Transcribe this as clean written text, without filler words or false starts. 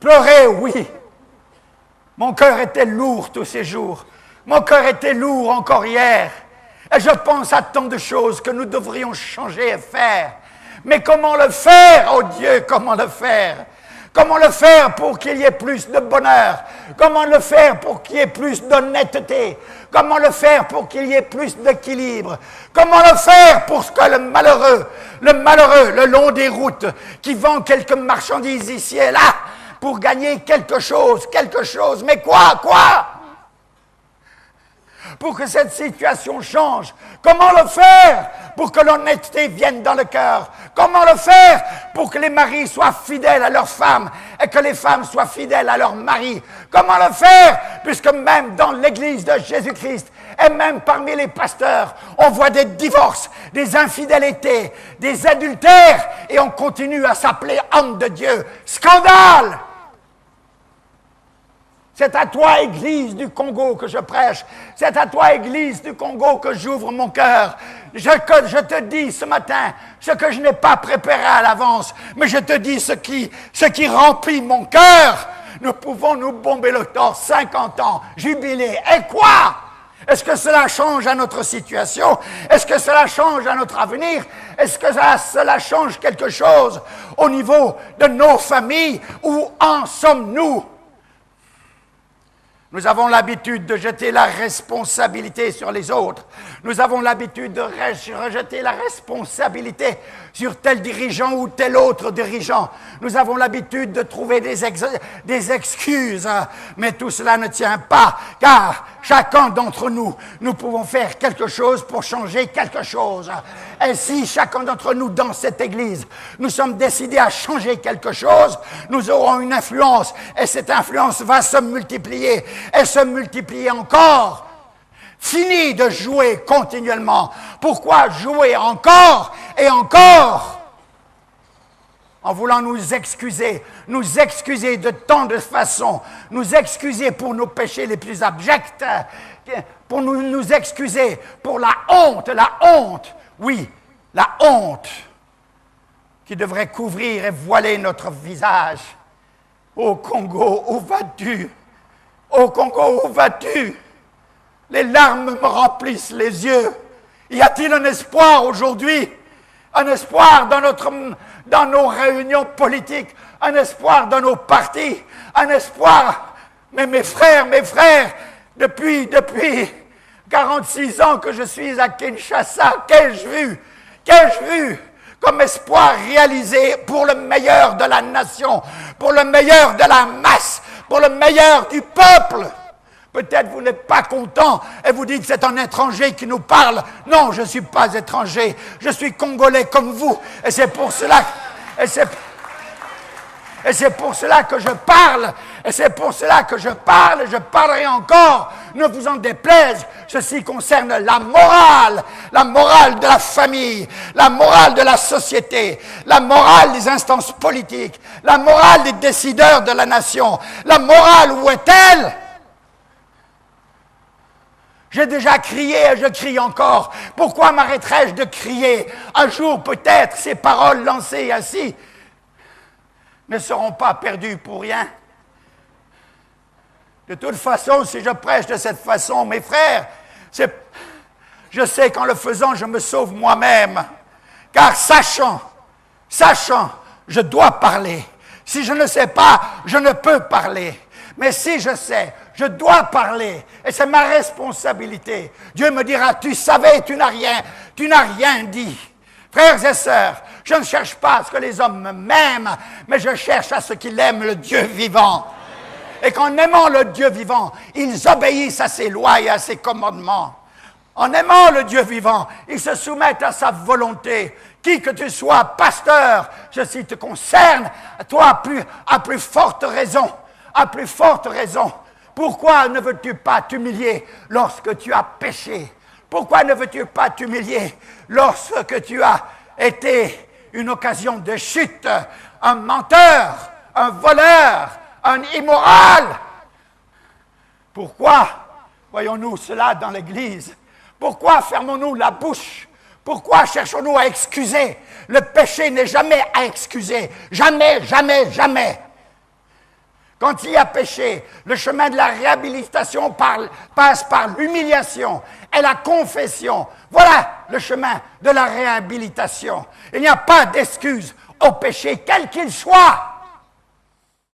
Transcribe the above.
Pleurer, oui. Mon cœur était lourd tous ces jours. Mon cœur était lourd encore hier. Et je pense à tant de choses que nous devrions changer et faire. Mais comment le faire, oh Dieu, comment le faire? Comment le faire pour qu'il y ait plus de bonheur? Comment le faire pour qu'il y ait plus d'honnêteté? Comment le faire pour qu'il y ait plus d'équilibre? Comment le faire pour que le malheureux, le long des routes, qui vend quelques marchandises ici et là, pour gagner quelque chose, mais quoi? Pour que cette situation change. Comment le faire pour que l'honnêteté vienne dans le cœur? Comment le faire pour que les maris soient fidèles à leurs femmes et que les femmes soient fidèles à leurs maris? Comment le faire puisque même dans l'Église de Jésus-Christ et même parmi les pasteurs, on voit des divorces, des infidélités, des adultères et on continue à s'appeler homme de Dieu. Scandale! C'est à toi, Église du Congo, que je prêche. C'est à toi, Église du Congo, que j'ouvre mon cœur. Je te dis ce matin ce que je n'ai pas préparé à l'avance, mais je te dis ce qui remplit mon cœur. Nous pouvons nous bomber le torse 50 ans, jubiler. Et quoi? Est-ce que cela change à notre situation? Est-ce que cela change à notre avenir? Est-ce que cela change quelque chose au niveau de nos familles? Où en sommes-nous? Nous avons l'habitude de jeter la responsabilité sur les autres. Nous avons l'habitude de rejeter la responsabilité sur tel dirigeant ou tel autre dirigeant. Nous avons l'habitude de trouver des excuses. Mais tout cela ne tient pas, car chacun d'entre nous, nous pouvons faire quelque chose pour changer quelque chose. Et si chacun d'entre nous, dans cette Église, nous sommes décidés à changer quelque chose, nous aurons une influence. Et cette influence va se multiplier. Et se multiplier encore. Fini de jouer continuellement. Pourquoi jouer encore et encore? En voulant nous excuser de tant de façons, nous excuser pour nos péchés les plus abjects, pour nous excuser pour la honte, oui, la honte qui devrait couvrir et voiler notre visage. Ô Congo, où vas-tu? Ô Congo, où vas-tu? Les larmes me remplissent les yeux. Y a-t-il un espoir aujourd'hui? Un espoir dans nos réunions politiques? Un espoir dans nos partis? Un espoir? Mais mes frères, depuis 46 ans que je suis à Kinshasa, qu'ai-je vu comme espoir réalisé pour le meilleur de la nation, pour le meilleur de la masse, pour le meilleur du peuple? Peut-être vous n'êtes pas content et vous dites c'est un étranger qui nous parle. Non, je ne suis pas étranger, je suis congolais comme vous. Et c'est pour cela que je parle. Et c'est pour cela que je parle et je parlerai encore. Ne vous en déplaise, ceci concerne la morale de la famille, la morale de la société, la morale des instances politiques, la morale des décideurs de la nation. La morale, où est-elle? J'ai déjà crié et je crie encore. Pourquoi m'arrêterais-je de crier? Un jour, peut-être, ces paroles lancées ainsi ne seront pas perdues pour rien. De toute façon, si je prêche de cette façon, mes frères, je sais qu'en le faisant, je me sauve moi-même. Car sachant, je dois parler. Si je ne sais pas, je ne peux parler. Mais si je sais, je dois parler. Et c'est ma responsabilité. Dieu me dira, tu savais, tu n'as rien dit. Frères et sœurs, je ne cherche pas à ce que les hommes m'aiment, mais je cherche à ce qu'ils aiment le Dieu vivant. Et qu'en aimant le Dieu vivant, ils obéissent à ses lois et à ses commandements. En aimant le Dieu vivant, ils se soumettent à sa volonté. Qui que tu sois, pasteur, ceci te concerne, toi à plus forte raison. À plus forte raison. Pourquoi ne veux-tu pas t'humilier lorsque tu as péché? Pourquoi ne veux-tu pas t'humilier lorsque tu as été une occasion de chute, un menteur, un voleur, un immoral? Pourquoi voyons-nous cela dans l'Église? Pourquoi fermons-nous la bouche? Pourquoi cherchons-nous à excuser? Le péché n'est jamais à excuser. Jamais, jamais, jamais. Quand il y a péché, le chemin de la réhabilitation passe par l'humiliation et la confession. Voilà le chemin de la réhabilitation. Il n'y a pas d'excuse au péché, quel qu'il soit.